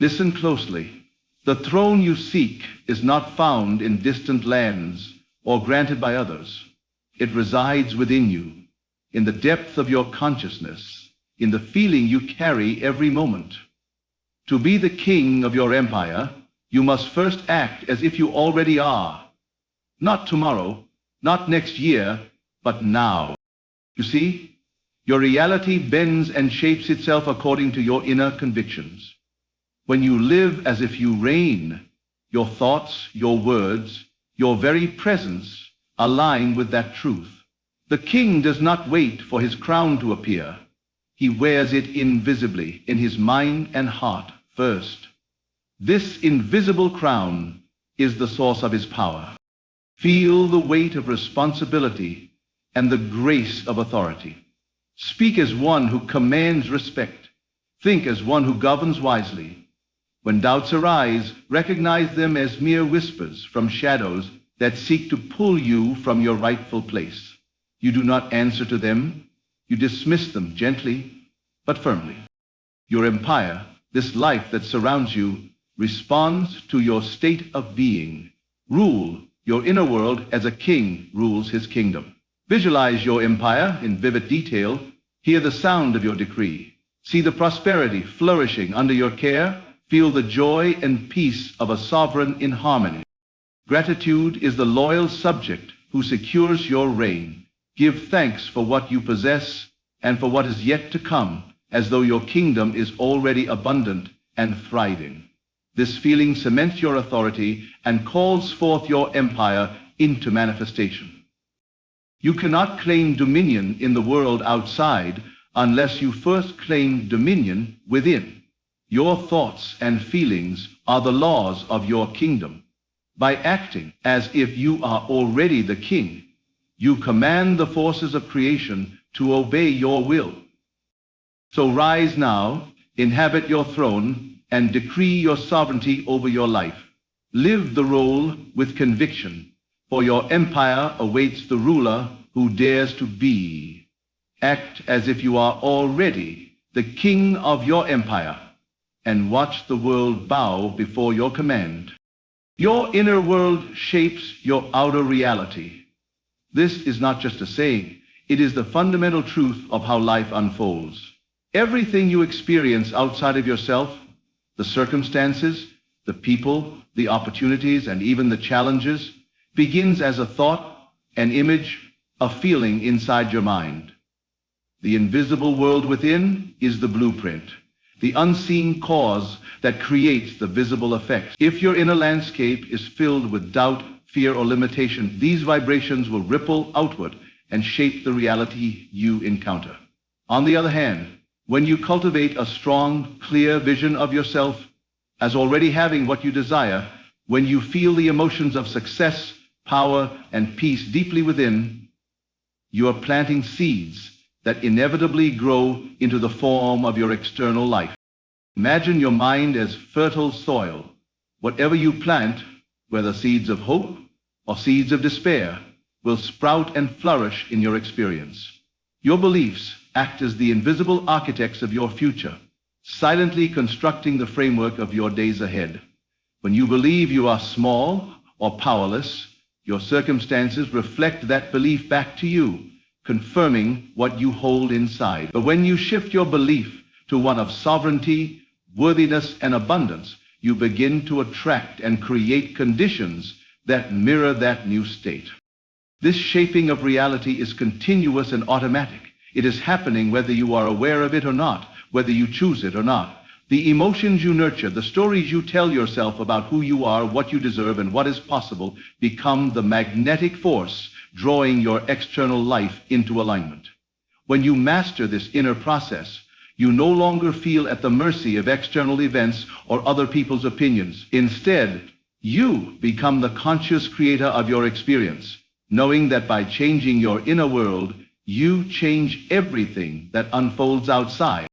Listen closely. The throne you seek is not found in distant lands or granted by others. It resides within you, in the depth of your consciousness, in the feeling you carry every moment. To be the king of your empire, you must first act as if you already are. Not tomorrow, not next year, but now. You see, your reality bends and shapes itself according to your inner convictions. When you live as if you reign, your thoughts, your words, your very presence align with that truth. The king does not wait for his crown to appear. He wears it invisibly in his mind and heart first. This invisible crown is the source of his power. Feel the weight of responsibility and the grace of authority. Speak as one who commands respect. Think as one who governs wisely. When doubts arise, recognize them as mere whispers from shadows that seek to pull you from your rightful place. You do not answer to them. You dismiss them gently, but firmly. Your empire, this life that surrounds you, responds to your state of being. Rule your inner world as a king rules his kingdom. Visualize your empire in vivid detail. Hear the sound of your decree. See the prosperity flourishing under your care. Feel the joy and peace of a sovereign in harmony. Gratitude is the loyal subject who secures your reign. Give thanks for what you possess and for what is yet to come, as though your kingdom is already abundant and thriving. This feeling cements your authority and calls forth your empire into manifestation. You cannot claim dominion in the world outside unless you first claim dominion within. Your thoughts and feelings are the laws of your kingdom. By acting as if you are already the king, you command the forces of creation to obey your will. So rise now, inhabit your throne, and decree your sovereignty over your life. Live the role with conviction, for your empire awaits the ruler who dares to be. Act as if you are already the king of your empire, and watch the world bow before your command. Your inner world shapes your outer reality. This is not just a saying, it is the fundamental truth of how life unfolds. Everything you experience outside of yourself, the circumstances, the people, the opportunities, and even the challenges, begins as a thought, an image, a feeling inside your mind. The invisible world within is the blueprint, the unseen cause that creates the visible effects. If your inner landscape is filled with doubt, fear, or limitation, these vibrations will ripple outward and shape the reality you encounter. On the other hand, when you cultivate a strong, clear vision of yourself as already having what you desire, when you feel the emotions of success, power, and peace deeply within, you are planting seeds that inevitably grow into the form of your external life. Imagine your mind as fertile soil. Whatever you plant, whether seeds of hope or seeds of despair, will sprout and flourish in your experience. Your beliefs act as the invisible architects of your future, silently constructing the framework of your days ahead. When you believe you are small or powerless, your circumstances reflect that belief back to you, confirming what you hold inside. But when you shift your belief to one of sovereignty, worthiness, and abundance, you begin to attract and create conditions that mirror that new state. This shaping of reality is continuous and automatic. It is happening whether you are aware of it or not, whether you choose it or not. The emotions you nurture, the stories you tell yourself about who you are, what you deserve, and what is possible become the magnetic force drawing your external life into alignment. When you master this inner process, you no longer feel at the mercy of external events or other people's opinions. Instead, you become the conscious creator of your experience, knowing that by changing your inner world, you change everything that unfolds outside.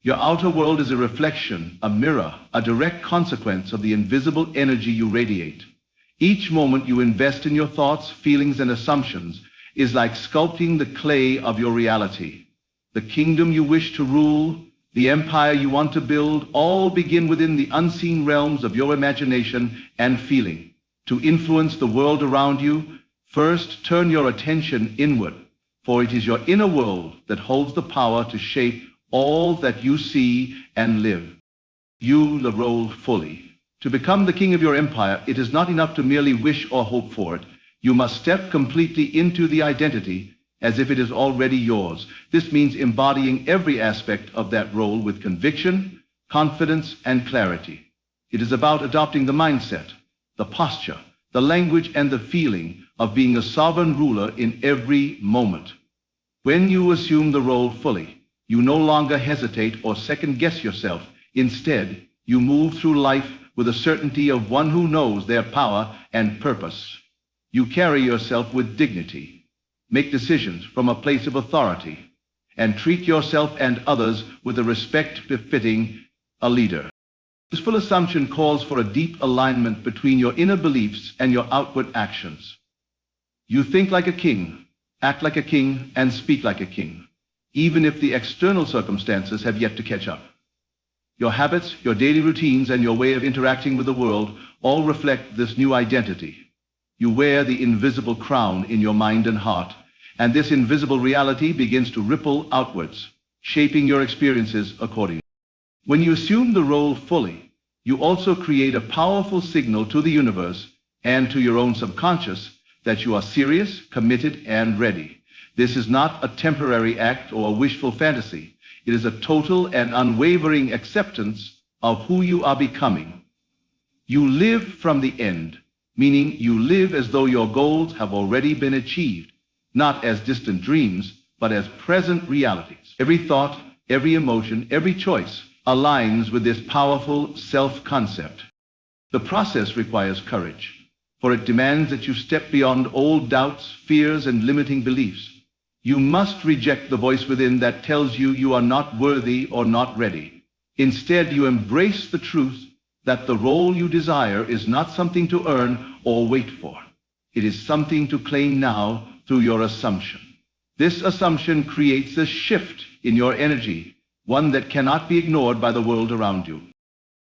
Your outer world is a reflection, a mirror, a direct consequence of the invisible energy you radiate. Each moment you invest in your thoughts, feelings, and assumptions is like sculpting the clay of your reality. The kingdom you wish to rule, the empire you want to build, all begin within the unseen realms of your imagination and feeling. To influence the world around you, first turn your attention inward, for it is your inner world that holds the power to shape all that you see and live. You the role fully. To become the king of your empire, it is not enough to merely wish or hope for it. You must step completely into the identity as if it is already yours. This means embodying every aspect of that role with conviction, confidence, and clarity. It is about adopting the mindset, the posture, the language, and the feeling of being a sovereign ruler in every moment. When you assume the role fully, you no longer hesitate or second-guess yourself. Instead, you move through life with the certainty of one who knows their power and purpose. You carry yourself with dignity, make decisions from a place of authority, and treat yourself and others with the respect befitting a leader. This full assumption calls for a deep alignment between your inner beliefs and your outward actions. You think like a king, act like a king, and speak like a king, even if the external circumstances have yet to catch up. Your habits, your daily routines, and your way of interacting with the world all reflect this new identity. You wear the invisible crown in your mind and heart, and this invisible reality begins to ripple outwards, shaping your experiences accordingly. When you assume the role fully, you also create a powerful signal to the universe and to your own subconscious that you are serious, committed, and ready. This is not a temporary act or a wishful fantasy. It is a total and unwavering acceptance of who you are becoming. You live from the end, meaning you live as though your goals have already been achieved, not as distant dreams, but as present realities. Every thought, every emotion, every choice aligns with this powerful self-concept. The process requires courage, for it demands that you step beyond old doubts, fears, and limiting beliefs. You must reject the voice within that tells you you are not worthy or not ready. Instead, you embrace the truth that the role you desire is not something to earn or wait for. It is something to claim now through your assumption. This assumption creates a shift in your energy, one that cannot be ignored by the world around you.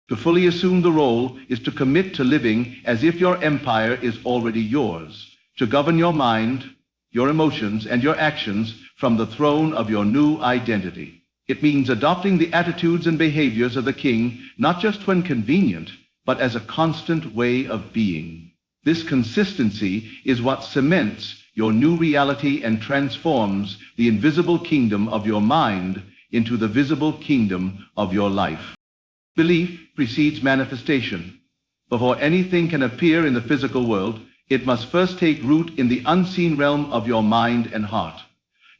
To fully assume the role is to commit to living as if your empire is already yours, to govern your mind, your emotions, and your actions from the throne of your new identity. It means adopting the attitudes and behaviors of the king, not just when convenient, but as a constant way of being. This consistency is what cements your new reality and transforms the invisible kingdom of your mind into the visible kingdom of your life. Belief precedes manifestation. Before anything can appear in the physical world, it must first take root in the unseen realm of your mind and heart.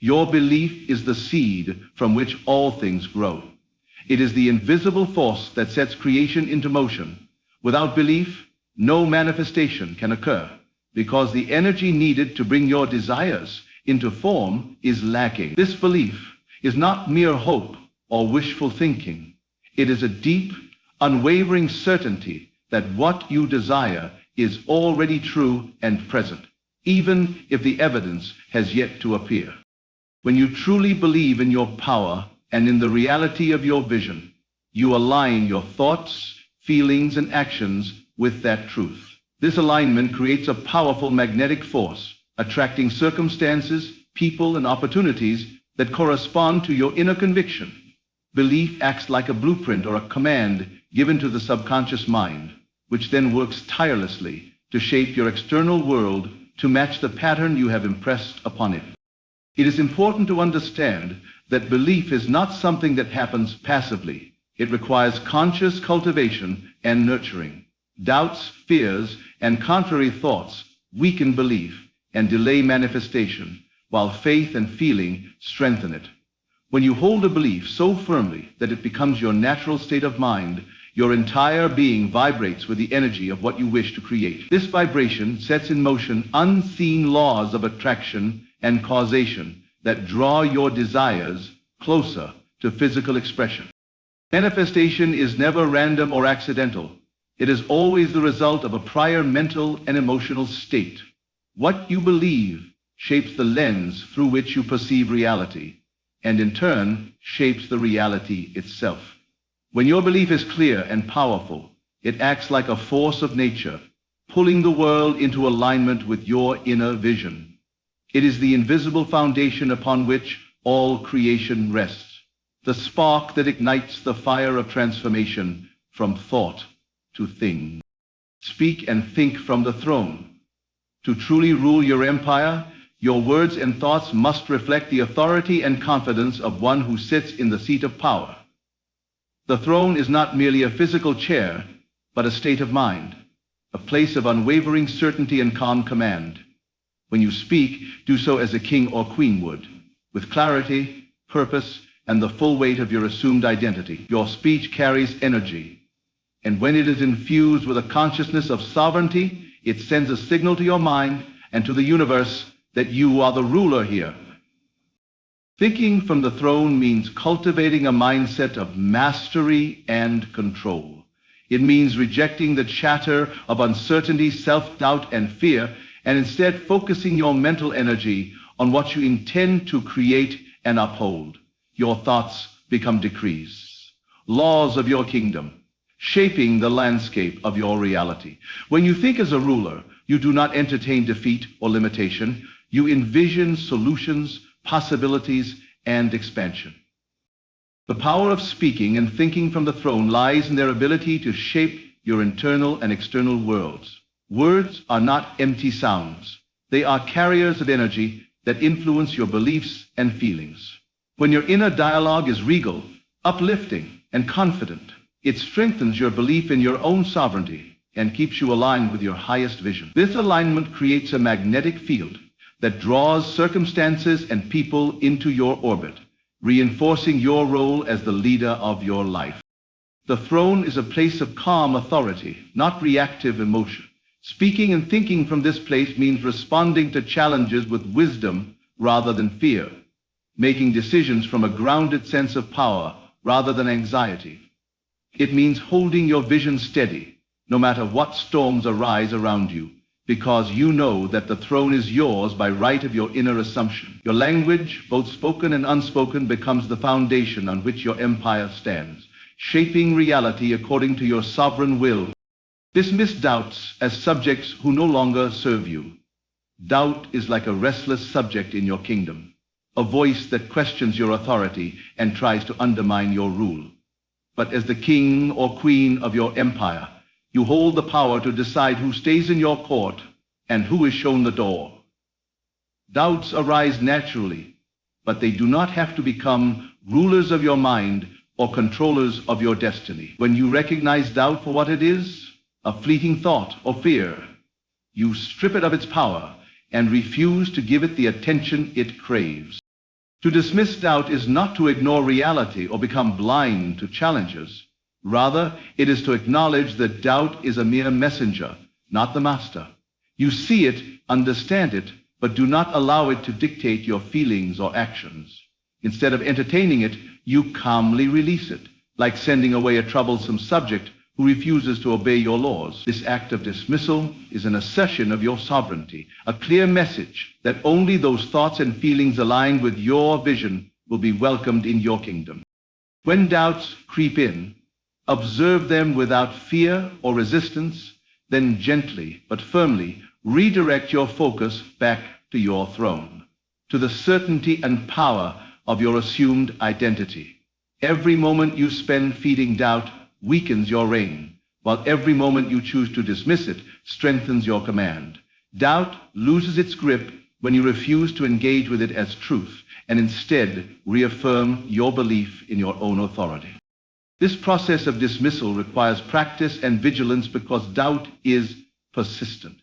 Your belief is the seed from which all things grow. It is the invisible force that sets creation into motion. Without belief, no manifestation can occur, because the energy needed to bring your desires into form is lacking. This belief is not mere hope or wishful thinking. It is a deep, unwavering certainty that what you desire is already true and present, even if the evidence has yet to appear. When you truly believe in your power and in the reality of your vision, you align your thoughts, feelings, and actions with that truth. This alignment creates a powerful magnetic force, attracting circumstances, people, and opportunities that correspond to your inner conviction. Belief acts like a blueprint or a command given to the subconscious mind, which then works tirelessly to shape your external world to match the pattern you have impressed upon it. It is important to understand that belief is not something that happens passively. It requires conscious cultivation and nurturing. Doubts, fears, and contrary thoughts weaken belief and delay manifestation, while faith and feeling strengthen it. When you hold a belief so firmly that it becomes your natural state of mind, your entire being vibrates with the energy of what you wish to create. This vibration sets in motion unseen laws of attraction and causation that draw your desires closer to physical expression. Manifestation is never random or accidental. It is always the result of a prior mental and emotional state. What you believe shapes the lens through which you perceive reality. and in turn shapes the reality itself. When your belief is clear and powerful, it acts like a force of nature, pulling the world into alignment with your inner vision. It is the invisible foundation upon which all creation rests, the spark that ignites the fire of transformation from thought to thing. Speak and think from the throne. To truly rule your empire, your words and thoughts must reflect the authority and confidence of one who sits in the seat of power. The throne is not merely a physical chair, but a state of mind, a place of unwavering certainty and calm command. When you speak, do so as a king or queen would, with clarity, purpose, and the full weight of your assumed identity. Your speech carries energy, and when it is infused with a consciousness of sovereignty, it sends a signal to your mind and to the universe that you are the ruler here. Thinking from the throne means cultivating a mindset of mastery and control. It means rejecting the chatter of uncertainty, self-doubt, and fear, and instead focusing your mental energy on what you intend to create and uphold. Your thoughts become decrees, laws of your kingdom, shaping the landscape of your reality. When you think as a ruler, you do not entertain defeat or limitation. You envision solutions, possibilities, and expansion. The power of speaking and thinking from the throne lies in their ability to shape your internal and external worlds. Words are not empty sounds. They are carriers of energy that influence your beliefs and feelings. When your inner dialogue is regal, uplifting, and confident, it strengthens your belief in your own sovereignty and keeps you aligned with your highest vision. This alignment creates a magnetic field that draws circumstances and people into your orbit, reinforcing your role as the leader of your life. The throne is a place of calm authority, not reactive emotion. Speaking and thinking from this place means responding to challenges with wisdom rather than fear, making decisions from a grounded sense of power rather than anxiety. It means holding your vision steady, no matter what storms arise around you, because you know that the throne is yours by right of your inner assumption. Your language, both spoken and unspoken, becomes the foundation on which your empire stands, shaping reality according to your sovereign will. Dismiss doubts as subjects who no longer serve you. Doubt is like a restless subject in your kingdom, a voice that questions your authority and tries to undermine your rule. But as the king or queen of your empire, you hold the power to decide who stays in your court and who is shown the door. Doubts arise naturally, but they do not have to become rulers of your mind or controllers of your destiny. When you recognize doubt for what it is, a fleeting thought or fear, you strip it of its power and refuse to give it the attention it craves. To dismiss doubt is not to ignore reality or become blind to challenges. Rather, it is to acknowledge that doubt is a mere messenger, not the master. You see it, understand it, but do not allow it to dictate your feelings or actions. Instead of entertaining it, you calmly release it, like sending away a troublesome subject who refuses to obey your laws. This act of dismissal is an assertion of your sovereignty, a clear message that only those thoughts and feelings aligned with your vision will be welcomed in your kingdom. When doubts creep in, observe them without fear or resistance, then gently but firmly redirect your focus back to your throne, to the certainty and power of your assumed identity. Every moment you spend feeding doubt weakens your reign, while every moment you choose to dismiss it strengthens your command. Doubt loses its grip when you refuse to engage with it as truth and instead reaffirm your belief in your own authority. This process of dismissal requires practice and vigilance because doubt is persistent.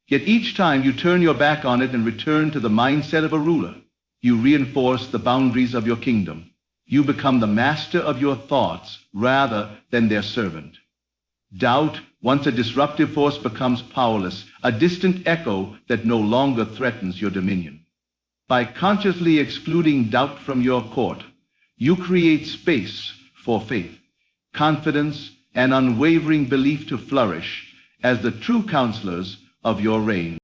Yet each time you turn your back on it and return to the mindset of a ruler, you reinforce the boundaries of your kingdom. You become the master of your thoughts rather than their servant. Doubt, once a disruptive force, becomes powerless, a distant echo that no longer threatens your dominion. By consciously excluding doubt from your court, you create space for faith, confidence, and unwavering belief to flourish as the true counselors of your reign.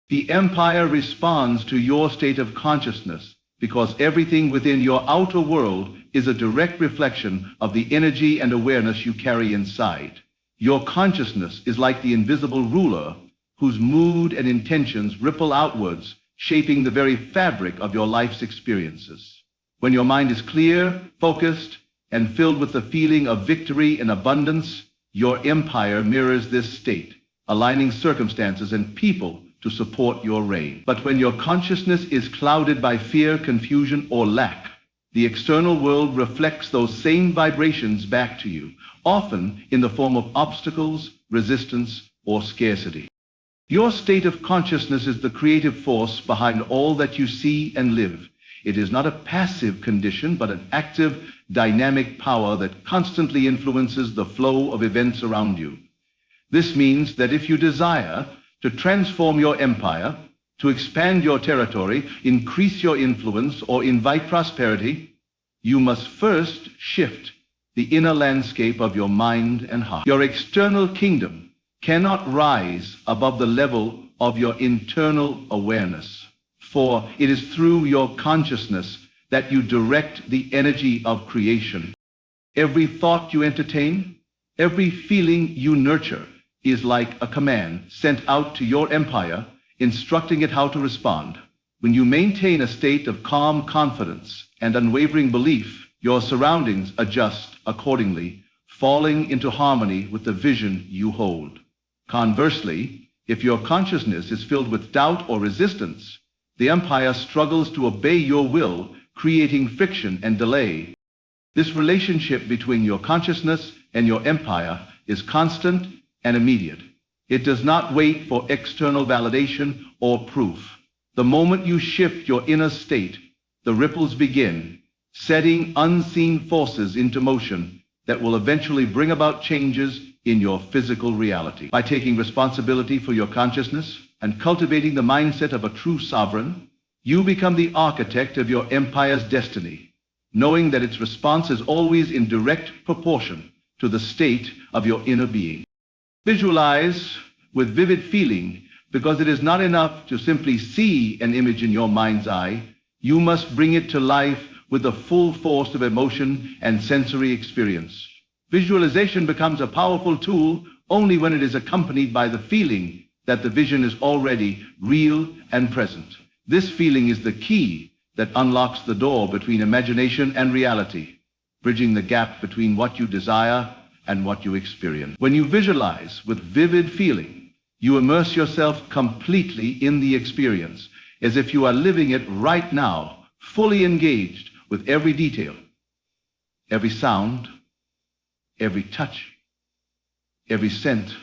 The empire responds to your state of consciousness, because everything within your outer world is a direct reflection of the energy and awareness you carry inside. Your consciousness is like the invisible ruler whose mood and intentions ripple outwards, shaping the very fabric of your life's experiences. When your mind is clear, focused, and filled with the feeling of victory and abundance, your empire mirrors this state, aligning circumstances and people to support your reign. But when your consciousness is clouded by fear, confusion, or lack, the external world reflects those same vibrations back to you, often in the form of obstacles, resistance, or scarcity. Your state of consciousness is the creative force behind all that you see and live. It is not a passive condition, but an active, dynamic power that constantly influences the flow of events around you. This means that if you desire to transform your empire, to expand your territory, increase your influence, or invite prosperity, you must first shift the inner landscape of your mind and heart. Your external kingdom cannot rise above the level of your internal awareness, for it is through your consciousness that you direct the energy of creation. Every thought you entertain, every feeling you nurture is like a command sent out to your empire, instructing it how to respond. When you maintain a state of calm confidence and unwavering belief, your surroundings adjust accordingly, falling into harmony with the vision you hold. Conversely, if your consciousness is filled with doubt or resistance, the empire struggles to obey your will, creating friction and delay. This relationship between your consciousness and your empire is constant and immediate. It does not wait for external validation or proof. The moment you shift your inner state, the ripples begin, setting unseen forces into motion that will eventually bring about changes in your physical reality. By taking responsibility for your consciousness and cultivating the mindset of a true sovereign, you become the architect of your empire's destiny, knowing that its response is always in direct proportion to the state of your inner being. Visualize with vivid feeling, because it is not enough to simply see an image in your mind's eye. You must bring it to life with the full force of emotion and sensory experience. Visualization becomes a powerful tool only when it is accompanied by the feeling that the vision is already real and present. This feeling is the key that unlocks the door between imagination and reality, bridging the gap between what you desire and what you experience. When you visualize with vivid feeling, you immerse yourself completely in the experience, as if you are living it right now, fully engaged with every detail, every sound, every touch, every scent.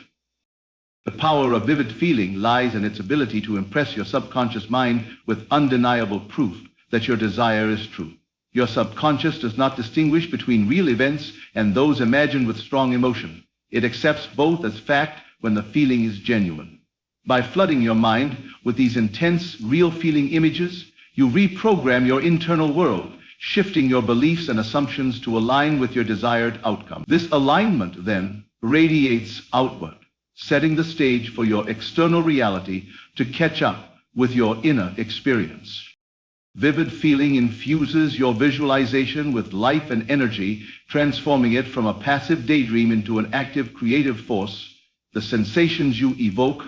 The power of vivid feeling lies in its ability to impress your subconscious mind with undeniable proof that your desire is true. Your subconscious does not distinguish between real events and those imagined with strong emotion. It accepts both as fact when the feeling is genuine. By flooding your mind with these intense, real-feeling images, you reprogram your internal world, shifting your beliefs and assumptions to align with your desired outcome. This alignment, then, radiates outward, setting the stage for your external reality to catch up with your inner experience. Vivid feeling infuses your visualization with life and energy, transforming it from a passive daydream into an active, creative force. The sensations you evoke,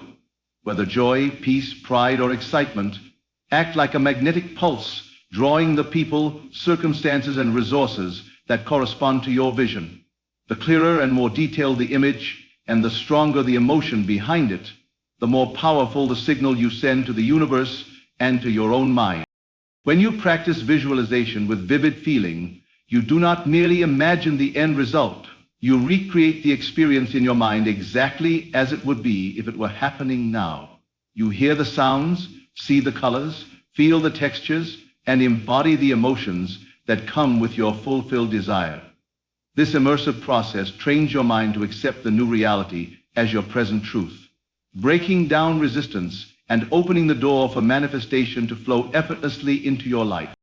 whether joy, peace, pride, or excitement, act like a magnetic pulse, drawing the people, circumstances, and resources that correspond to your vision. The clearer and more detailed the image, and the stronger the emotion behind it, the more powerful the signal you send to the universe and to your own mind. When you practice visualization with vivid feeling, you do not merely imagine the end result. You recreate the experience in your mind exactly as it would be if it were happening now. You hear the sounds, see the colors, feel the textures, and embody the emotions that come with your fulfilled desire. This immersive process trains your mind to accept the new reality as your present truth, breaking down resistance and opening the door for manifestation to flow effortlessly into your life.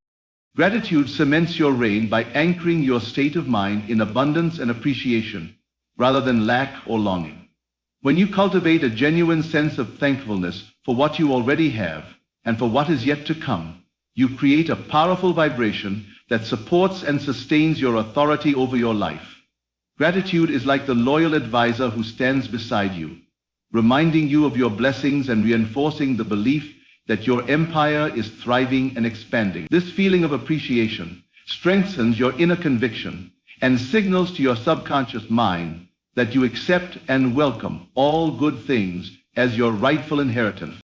Gratitude cements your reign by anchoring your state of mind in abundance and appreciation, rather than lack or longing. When you cultivate a genuine sense of thankfulness for what you already have and for what is yet to come, you create a powerful vibration that supports and sustains your authority over your life. Gratitude is like the loyal advisor who stands beside you, reminding you of your blessings and reinforcing the belief that your empire is thriving and expanding. This feeling of appreciation strengthens your inner conviction and signals to your subconscious mind that you accept and welcome all good things as your rightful inheritance.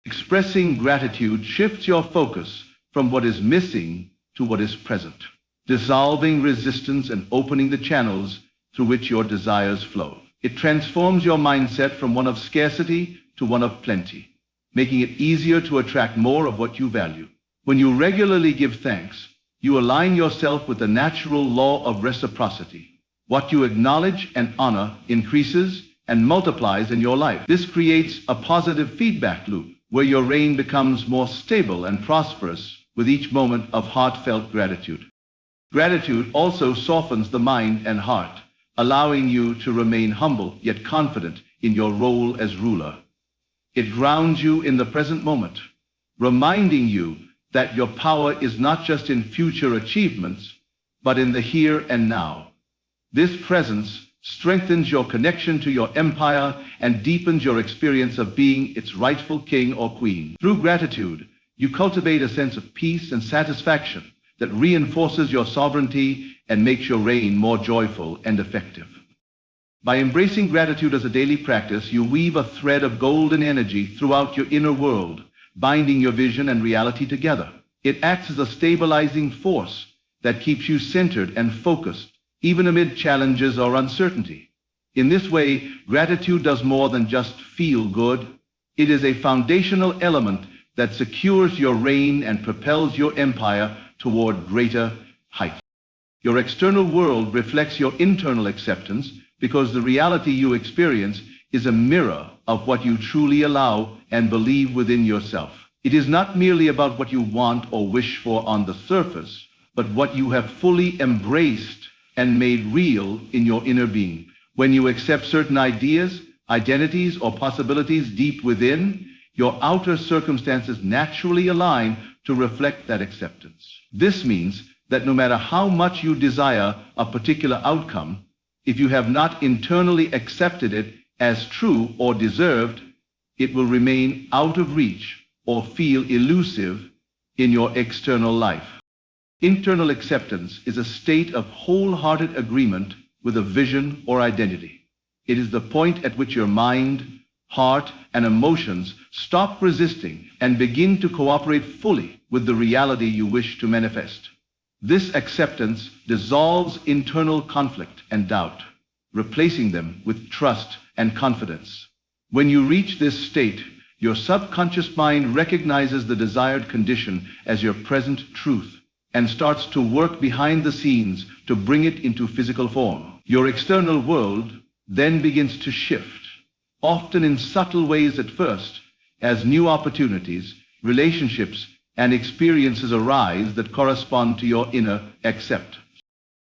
Expressing gratitude shifts your focus from what is missing to what is present, dissolving resistance and opening the channels through which your desires flow. It transforms your mindset from one of scarcity to one of plenty, making it easier to attract more of what you value. When you regularly give thanks, you align yourself with the natural law of reciprocity. What you acknowledge and honor increases and multiplies in your life. This creates a positive feedback loop where your reign becomes more stable and prosperous with each moment of heartfelt gratitude. Gratitude also softens the mind and heart, allowing you to remain humble yet confident in your role as ruler. It grounds you in the present moment, reminding you that your power is not just in future achievements, but in the here and now. This presence strengthens your connection to your empire and deepens your experience of being its rightful king or queen. Through gratitude, you cultivate a sense of peace and satisfaction that reinforces your sovereignty and makes your reign more joyful and effective. By embracing gratitude as a daily practice, you weave a thread of golden energy throughout your inner world, binding your vision and reality together. It acts as a stabilizing force that keeps you centered and focused, even amid challenges or uncertainty. In this way, gratitude does more than just feel good. It is a foundational element that secures your reign and propels your empire toward greater heights. Your external world reflects your internal acceptance because the reality you experience is a mirror of what you truly allow and believe within yourself. It is not merely about what you want or wish for on the surface, but what you have fully embraced and made real in your inner being. When you accept certain ideas, identities, or possibilities deep within, your outer circumstances naturally align to reflect that acceptance. This means that no matter how much you desire a particular outcome, if you have not internally accepted it as true or deserved, it will remain out of reach or feel elusive in your external life. Internal acceptance is a state of wholehearted agreement with a vision or identity. It is the point at which your mind, heart, and emotions stop resisting and begin to cooperate fully with the reality you wish to manifest. This acceptance dissolves internal conflict and doubt, replacing them with trust and confidence. When you reach this state, your subconscious mind recognizes the desired condition as your present truth and starts to work behind the scenes to bring it into physical form. Your external world then begins to shift, often in subtle ways at first, as new opportunities, relationships, and experiences arise that correspond to your inner acceptance.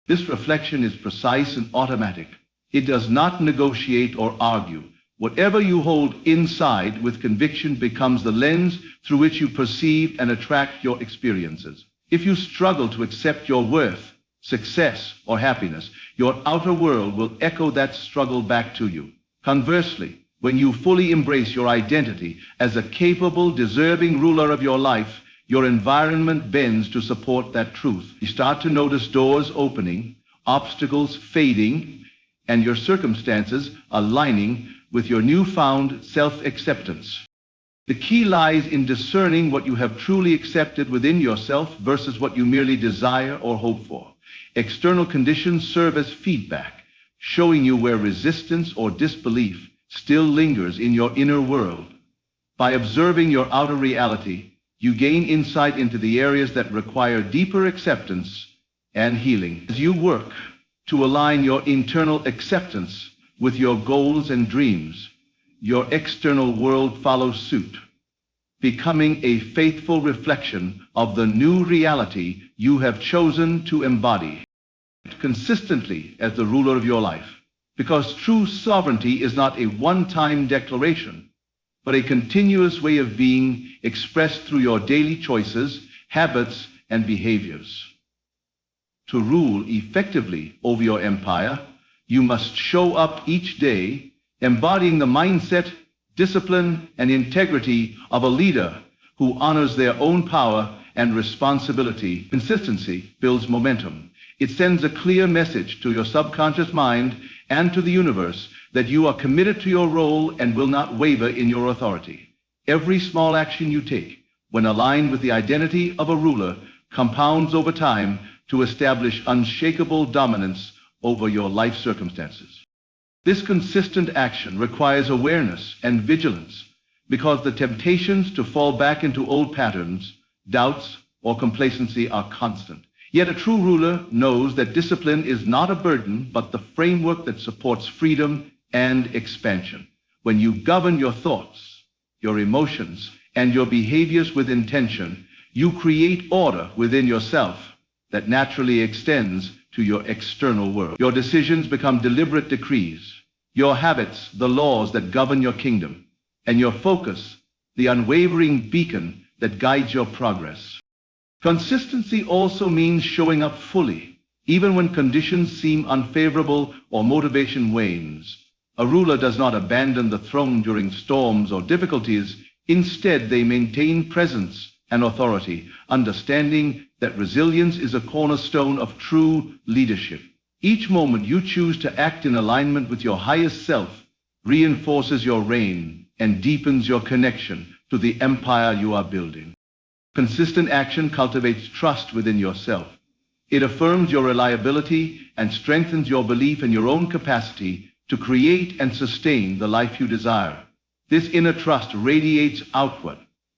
This reflection is precise and automatic. It does not negotiate or argue. Whatever you hold inside with conviction becomes the lens through which you perceive and attract your experiences. If you struggle to accept your worth, success, or happiness, your outer world will echo that struggle back to you. Conversely, when you fully embrace your identity as a capable, deserving ruler of your life, your environment bends to support that truth. You start to notice doors opening, obstacles fading, and your circumstances aligning with your newfound self-acceptance. The key lies in discerning what you have truly accepted within yourself versus what you merely desire or hope for. External conditions serve as feedback, showing you where resistance or disbelief still lingers in your inner world. By observing your outer reality, you gain insight into the areas that require deeper acceptance and healing. As you work to align your internal acceptance with your goals and dreams, your external world follows suit, becoming a faithful reflection of the new reality you have chosen to embody consistently as the ruler of your life. Because true sovereignty is not a one-time declaration, but a continuous way of being expressed through your daily choices, habits, and behaviors. To rule effectively over your empire, you must show up each day embodying the mindset, discipline, and integrity of a leader who honors their own power and responsibility. Consistency builds momentum. It sends a clear message to your subconscious mind and to the universe that you are committed to your role and will not waver in your authority. Every small action you take, when aligned with the identity of a ruler, compounds over time to establish unshakable dominance over your life circumstances. This consistent action requires awareness and vigilance because the temptations to fall back into old patterns, doubts, or complacency are constant. Yet a true ruler knows that discipline is not a burden, but the framework that supports freedom and expansion. When you govern your thoughts, your emotions, and your behaviors with intention, you create order within yourself that naturally extends to your external world. Your decisions become deliberate decrees, your habits the laws that govern your kingdom, and your focus the unwavering beacon that guides your progress. Consistency also means showing up fully, even when conditions seem unfavorable or motivation wanes. A ruler does not abandon the throne during storms or difficulties. Instead, they maintain presence and authority, understanding that resilience is a cornerstone of true leadership. Each moment you choose to act in alignment with your highest self reinforces your reign and deepens your connection to the empire you are building. Consistent action cultivates trust within yourself. It affirms your reliability and strengthens your belief in your own capacity to create and sustain the life you desire. This inner trust radiates outward,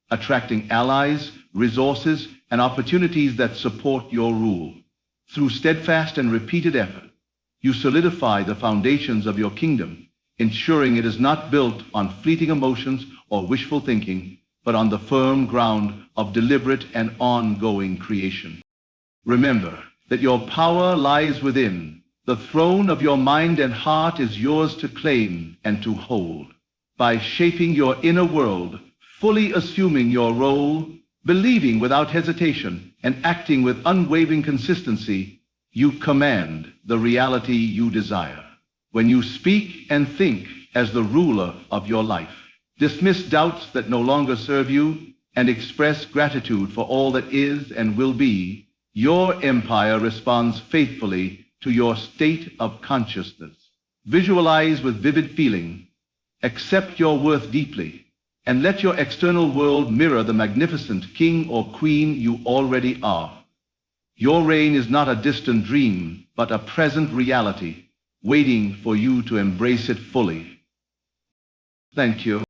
attracting allies, resources, and opportunities that support your rule. Through steadfast and repeated effort, you solidify the foundations of your kingdom, ensuring it is not built on fleeting emotions or wishful thinking, but on the firm ground of deliberate and ongoing creation. Remember that your power lies within. The throne of your mind and heart is yours to claim and to hold. By shaping your inner world, fully assuming your role, believing without hesitation, and acting with unwavering consistency, you command the reality you desire. When you speak and think as the ruler of your life, dismiss doubts that no longer serve you, and express gratitude for all that is and will be, your empire responds faithfully to your state of consciousness. Visualize with vivid feeling, accept your worth deeply, and let your external world mirror the magnificent king or queen you already are. Your reign is not a distant dream, but a present reality, waiting for you to embrace it fully. Thank you.